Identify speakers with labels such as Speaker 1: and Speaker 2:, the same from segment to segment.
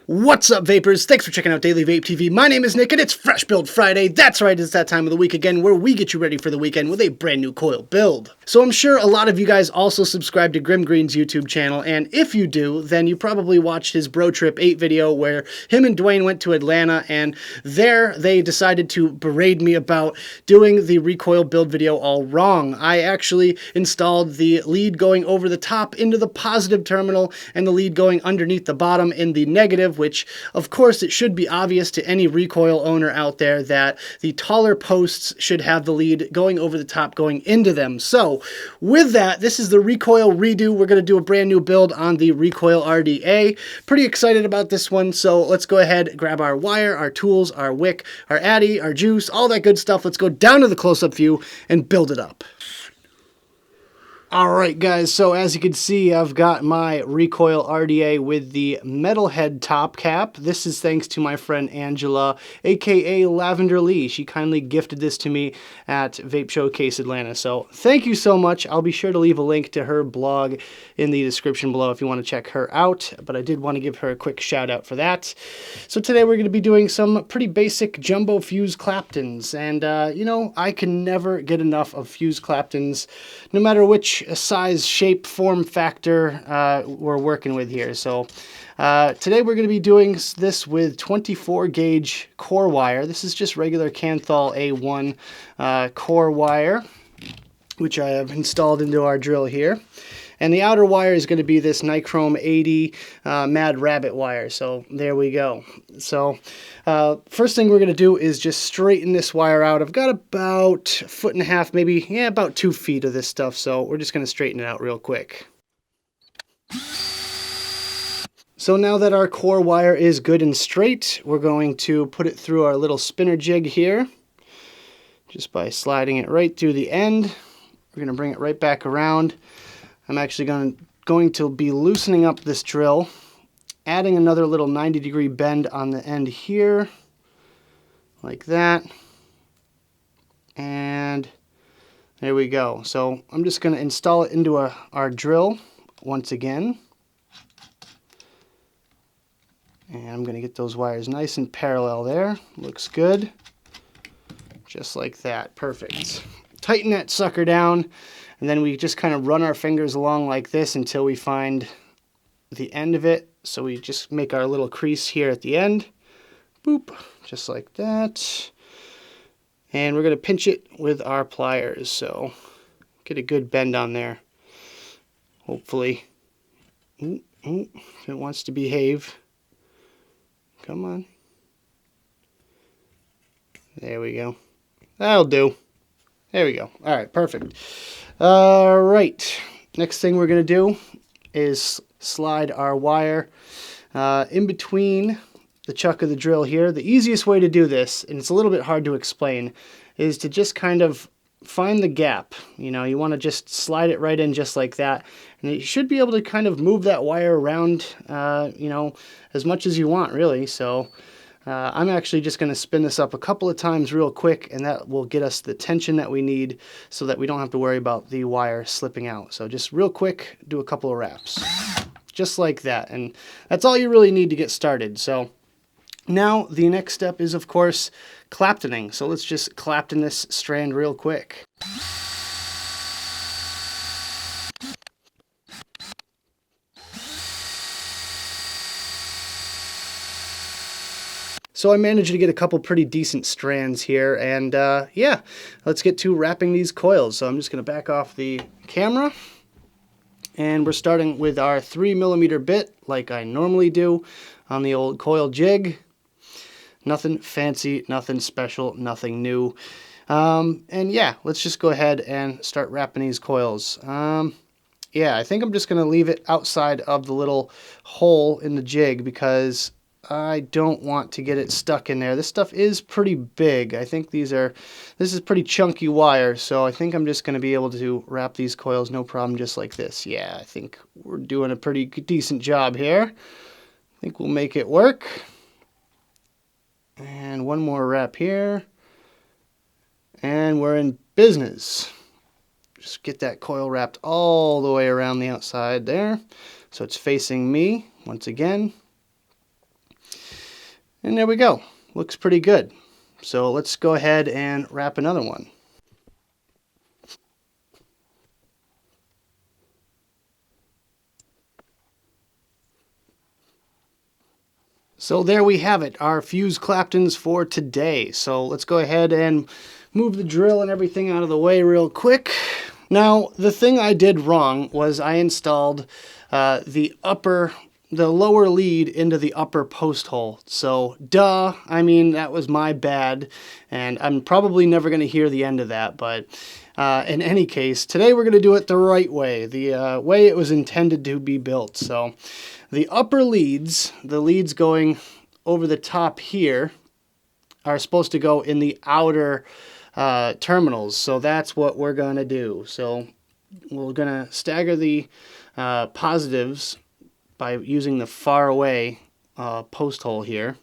Speaker 1: What's up, vapors? Thanks for checking out Daily Vape TV. My name is Nick, and it's Fresh Build Friday. That's right, it's that time of the week again where we get you ready for the weekend with a brand new coil build. So I'm sure a lot of you guys also subscribe to Grim Green's YouTube channel, and if you do, then you probably watched his Bro Trip 8 video where him and Dwayne went to Atlanta, and there they decided to berate me about doing the recoil build video all wrong. I actually installed the lead going over the top into the positive terminal and the lead going underneath the bottom in the negative, which of course it should be obvious to any recoil owner out there that the taller posts should have the lead going over the top going into them. So with that, this is the Recoil Redo. We're going to do a brand new build on the Recoil RDA. Pretty excited about this one, so let's go ahead, grab our wire, our tools, our wick, our addy, our juice, all that good stuff. Let's go down to the close-up view and build it up. Alright guys, so as you can see, I've got my Recoil RDA with the metal head top cap. This is thanks to my friend Angela, aka Lavender Lee. She kindly gifted this to me at Vape Showcase Atlanta. So thank you so much. I'll be sure to leave a link to her blog in the description below if you want to check her out. But I did want to give her a quick shout out for that. So today we're going to be doing some pretty basic jumbo fuse Claptons. And you know, I can never get enough of fuse Claptons, no matter which size, shape, form factor we're working with here. So today we're going to be doing this with 24 gauge core wire. This is just regular Canthal A1 core wire, which I have installed into our drill here. And the outer wire is going to be this Nichrome 80 Mad Rabbit wire. So there we go. So first thing we're going to do is just straighten this wire out. I've got about 1.5 feet, maybe, yeah, about 2 feet of this stuff. So we're just going to straighten it out real quick. So now that our core wire is good and straight, we're going to put it through our little spinner jig here. Just by sliding it right through the end. We're going to bring it right back around. I'm actually going to be loosening up this drill, adding another little 90-degree bend on the end here, like that, and there we go. So I'm just going to install it into our drill once again, and I'm going to get those wires nice and parallel there. Looks good, just like that. Perfect. Tighten that sucker down. And then we just kind of run our fingers along like this until we find the end of it. So we just make our little crease here at the end. Boop, just like that. And we're going to pinch it with our pliers. So get a good bend on there. Hopefully. If it wants to behave. Come on. There we go. That'll do. There we go. All right, perfect. All right, next thing we're going to do is slide our wire in between the chuck of the drill here. The easiest way to do this, and it's a little bit hard to explain, is to just kind of find the gap. You know, you want to just slide it right in just like that, and you should be able to kind of move that wire around, you know, as much as you want, really. So I'm actually just going to spin this up a couple of times real quick, and that will get us the tension that we need so that we don't have to worry about the wire slipping out. So just real quick, do a couple of wraps. Just like that. And that's all you really need to get started. So now the next step is, of course, Claptoning. So let's just Clapton this strand real quick. So I managed to get a couple pretty decent strands here, and yeah, let's get to wrapping these coils. So I'm just going to back off the camera, and we're starting with our 3mm bit, like I normally do on the old coil jig. Nothing fancy, nothing special, nothing new. And yeah, let's just go ahead and start wrapping these coils. Yeah, I think I'm just going to leave it outside of the little hole in the jig because I don't want to get it stuck in there. This stuff is pretty big. I think this is pretty chunky wire, so I think I'm just going to be able to wrap these coils no problem just like this. Yeah, I think we're doing a pretty decent job here. I think we'll make it work. And one more wrap here. And we're in business. Just get that coil wrapped all the way around the outside there. So it's facing me once again. And there we go. Looks pretty good. So let's go ahead and wrap another one. So there we have it, our fuse Claptons for today. So let's go ahead and move the drill and everything out of the way real quick. Now, the thing I did wrong was I installed the lower lead into the upper post hole. So, duh, I mean, that was my bad, and I'm probably never going to hear the end of that, but in any case, today we're going to do it the right way, the way it was intended to be built. So, the upper leads, the leads going over the top here, are supposed to go in the outer terminals. So that's what we're going to do. So we're going to stagger the positives by using the far away post hole here.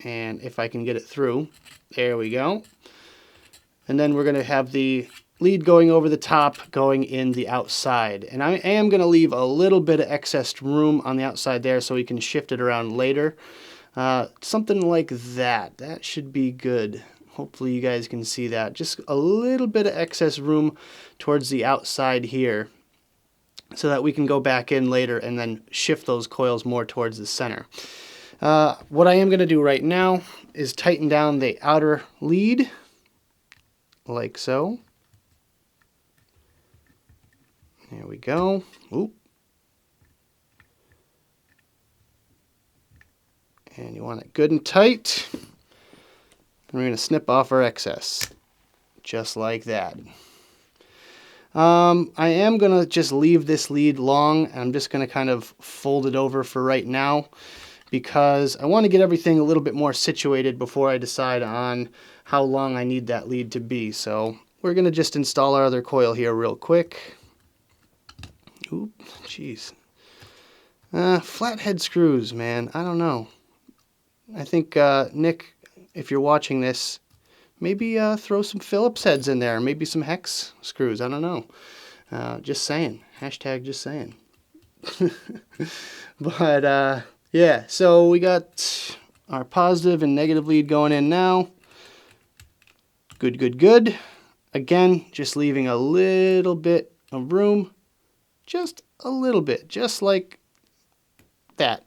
Speaker 1: And if I can get it through, there we go. And then we're going to have the lead going over the top, going in the outside. And I am going to leave a little bit of excess room on the outside there so we can shift it around later. Something like that. That should be good. Hopefully you guys can see that. Just a little bit of excess room towards the outside here so that we can go back in later and then shift those coils more towards the center. What I am going to do right now is tighten down the outer lead like so. There we go. Oop. And you want it good and tight. And we're going to snip off our excess. Just like that. I am going to just leave this lead long. I'm just going to kind of fold it over for right now, because I want to get everything a little bit more situated before I decide on how long I need that lead to be. So we're going to just install our other coil here real quick. Oop, jeez. Flathead screws, man. I don't know. I think, Nick, if you're watching this, maybe throw some Phillips heads in there. Maybe some hex screws. I don't know. Just saying. Hashtag just saying. But, yeah. So we got our positive and negative lead going in now. Good, good, good. Again, just leaving a little bit of room. Just a little bit. Just like that.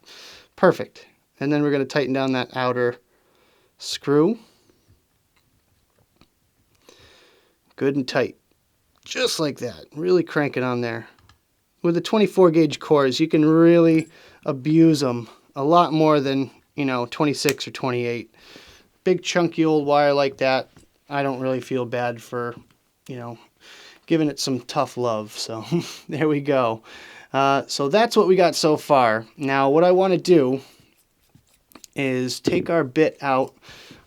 Speaker 1: Perfect. And then we're going to tighten down that outer screw. Good and tight. Just like that. Really crank it on there. With the 24 gauge cores, you can really abuse them a lot more than, 26 or 28. Big chunky old wire like that, I don't really feel bad for, giving it some tough love. So there we go. So that's what we got so far. Now what I want to do is take our bit out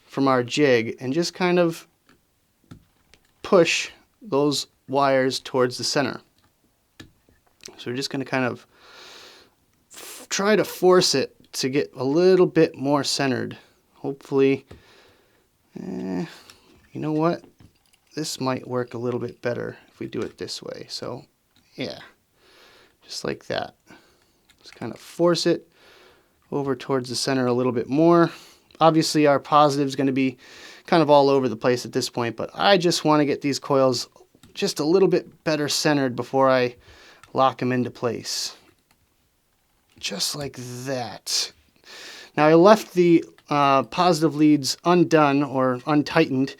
Speaker 1: from our jig and just kind of push those wires towards the center. So we're just going to kind of try to force it to get a little bit more centered. Hopefully, you know what? This might work a little bit better if we do it this way. So yeah, just like that. Just kind of force it over towards the center a little bit more. Obviously our positive is going to be kind of all over the place at this point, but I just want to get these coils just a little bit better centered before I lock them into place. Just like that. Now I left the positive leads undone or untightened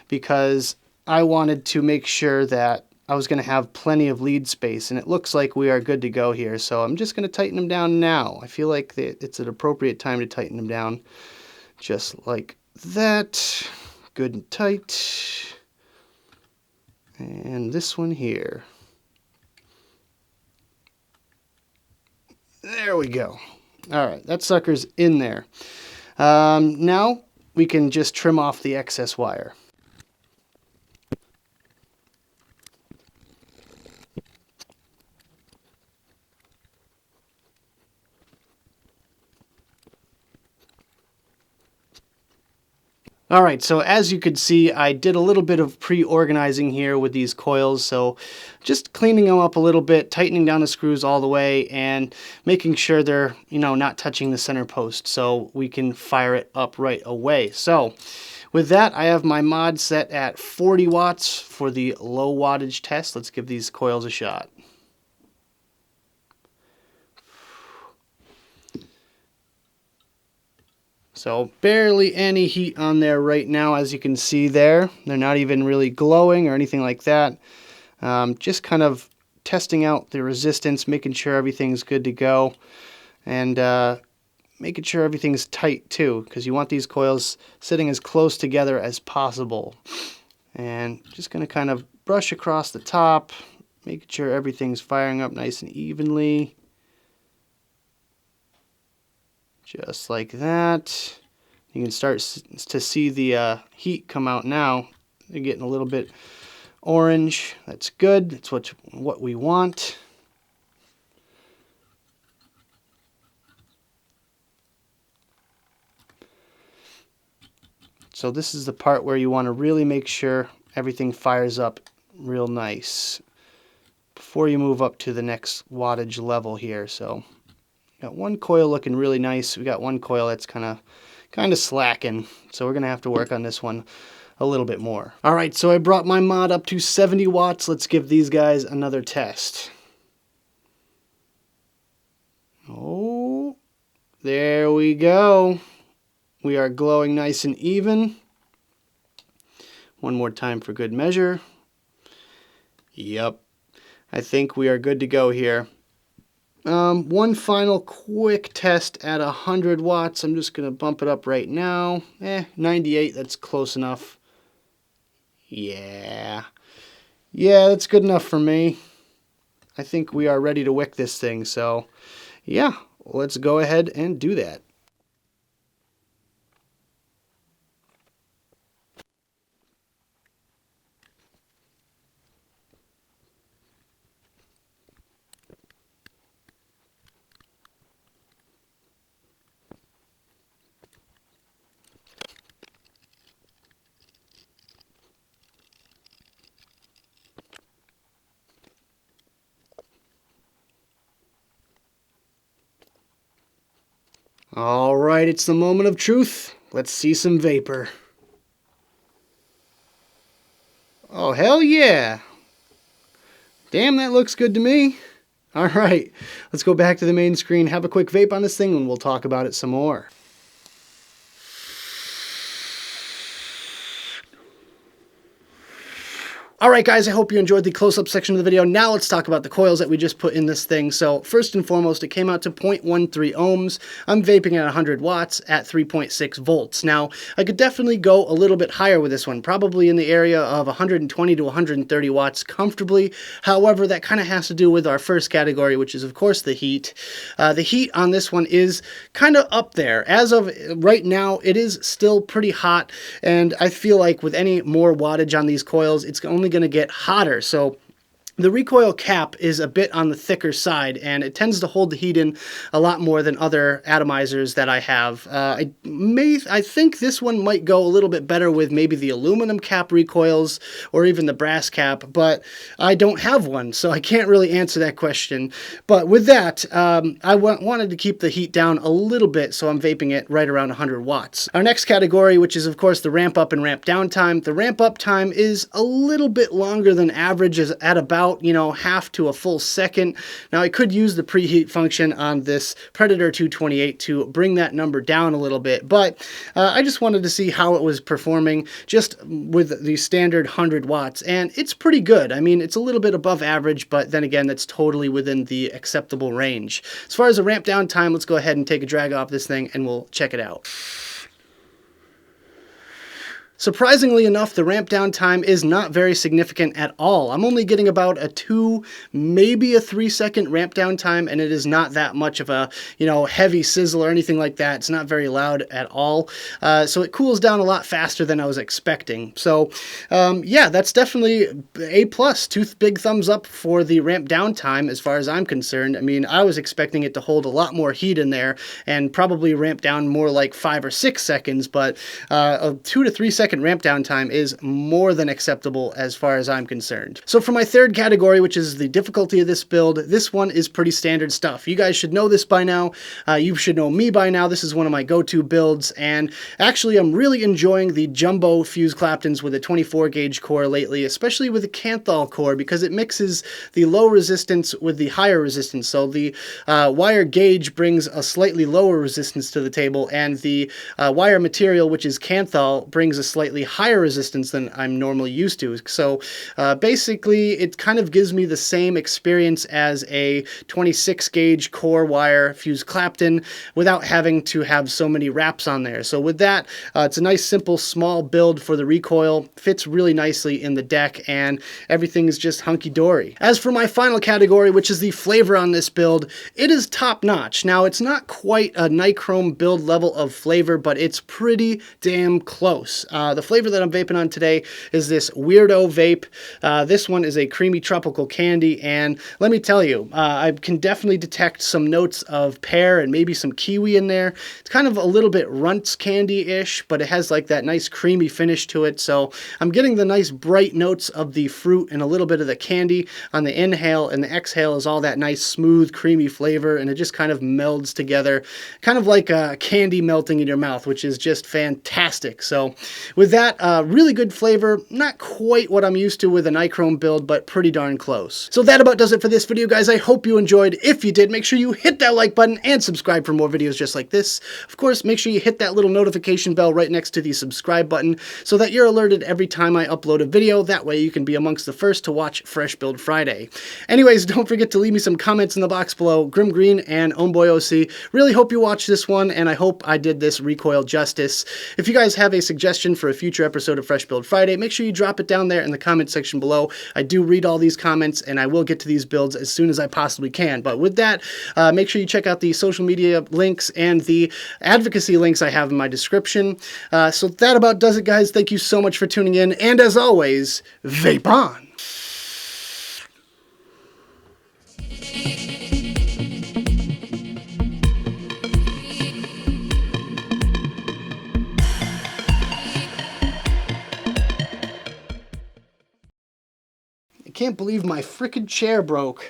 Speaker 1: because I wanted to make sure that I was going to have plenty of lead space, and it looks like we are good to go here. So I'm just going to tighten them down now. I feel like it's an appropriate time to tighten them down. Just like that. Good and tight. And this one here. There we go. All right, that sucker's in there. Now we can just trim off the excess wire. All right, so as you could see, I did a little bit of pre-organizing here with these coils, so just cleaning them up a little bit, tightening down the screws all the way, and making sure they're, not touching the center post so we can fire it up right away. So with that, I have my mod set at 40 watts for the low wattage test. Let's give these coils a shot. So barely any heat on there right now, as you can see there. They're not even really glowing or anything like that. Just kind of testing out the resistance, making sure everything's good to go, and making sure everything's tight too, because you want these coils sitting as close together as possible. And just going to kind of brush across the top, making sure everything's firing up nice and evenly. Just like that. You can start to see the heat come out now. They're getting a little bit orange. That's good. That's what we want. So this is the part where you want to really make sure everything fires up real nice before you move up to the next wattage level here. So got one coil looking really nice. We got one coil that's kind of slacking. So we're going to have to work on this one a little bit more. All right, so I brought my mod up to 70 watts. Let's give these guys another test. Oh, there we go. We are glowing nice and even. One more time for good measure. Yep, I think we are good to go here. One final quick test at 100 watts. I'm just going to bump it up right now. 98, that's close enough. Yeah, that's good enough for me. I think we are ready to wick this thing. So, yeah, let's go ahead and do that. All right, it's the moment of truth. Let's see some vapor. Oh, hell yeah. Damn, that looks good to me. All right, let's go back to the main screen, have a quick vape on this thing, and we'll talk about it some more. Alright guys, I hope you enjoyed the close-up section of the video. Now let's talk about the coils that we just put in this thing. So first and foremost, it came out to 0.13 ohms. I'm vaping at 100 watts at 3.6 volts. Now, I could definitely go a little bit higher with this one, probably in the area of 120 to 130 watts comfortably. However, that kind of has to do with our first category, which is of course the heat. The heat on this one is kind of up there. As of right now, it is still pretty hot, and I feel like with any more wattage on these coils, it's only going to get hotter. So the recoil cap is a bit on the thicker side, and it tends to hold the heat in a lot more than other atomizers that I have. I think this one might go a little bit better with maybe the aluminum cap recoils or even the brass cap, but I don't have one, so I can't really answer that question. But with that, I wanted to keep the heat down a little bit, so I'm vaping it right around 100 watts. Our next category, which is of course the ramp up and ramp down time. The ramp up time is a little bit longer than average, is at about half to a full second. Now I could use the preheat function on this Predator 228 to bring that number down a little bit, but I just wanted to see how it was performing just with the standard 100 watts, and it's pretty good. I mean, it's a little bit above average, but then again, that's totally within the acceptable range. As far as the ramp down time, let's go ahead and take a drag off this thing and we'll check it out. Surprisingly enough, the ramp down time is not very significant at all. I'm only getting about a 2, maybe a 3-second ramp down time, and it is not that much of a, heavy sizzle or anything like that. It's not very loud at all. So it cools down a lot faster than I was expecting. So yeah, that's definitely A+, 2 big thumbs up for the ramp down time as far as I'm concerned. I mean, I was expecting it to hold a lot more heat in there and probably ramp down more like 5 or 6 seconds, but a 2 to 3 second ramp down time is more than acceptable as far as I'm concerned. So for my third category, which is the difficulty of this build, this one is pretty standard stuff. You guys should know this by now. You should know me by now. This is one of my go-to builds, and actually I'm really enjoying the jumbo fuse Claptons with a 24 gauge core lately, especially with the Kanthal core, because it mixes the low resistance with the higher resistance. So the wire gauge brings a slightly lower resistance to the table, and the wire material, which is Kanthal, brings a slightly higher resistance than I'm normally used to. So basically it kind of gives me the same experience as a 26 gauge core wire fuse Clapton without having to have so many wraps on there. So with that, it's a nice simple small build for the recoil, fits really nicely in the deck, and everything is just hunky-dory. As for my final category, which is the flavor on this build, it is top notch. Now it's not quite a nichrome build level of flavor, but it's pretty damn close. The flavor that I'm vaping on today is this Weirdo Vape. This one is a creamy tropical candy, and let me tell you, I can definitely detect some notes of pear and maybe some kiwi in there. It's kind of a little bit Runts candy-ish, but it has like that nice creamy finish to it, so I'm getting the nice bright notes of the fruit and a little bit of the candy on the inhale, and the exhale is all that nice smooth creamy flavor, and it just kind of melds together, kind of like candy melting in your mouth, which is just fantastic. So with that, really good flavor, not quite what I'm used to with a nichrome build, but pretty darn close. So that about does it for this video, guys. I hope you enjoyed. If you did, make sure you hit that like button and subscribe for more videos just like this. Of course, make sure you hit that little notification bell right next to the subscribe button so that you're alerted every time I upload a video. That way you can be amongst the first to watch Fresh Build Friday. Anyways, don't forget to leave me some comments in the box below. Grim Green and Homeboy OC, really hope you watch this one, and I hope I did this recoil justice. If you guys have a suggestion for a future episode of Fresh Build Friday, make sure you drop it down there in the comment section below. I do read all these comments, and I will get to these builds as soon as I possibly can. But with that, make sure you check out the social media links and the advocacy links I have in my description. So that about does it, guys. Thank you so much for tuning in, and as always, vape on! I can't believe my frickin' chair broke.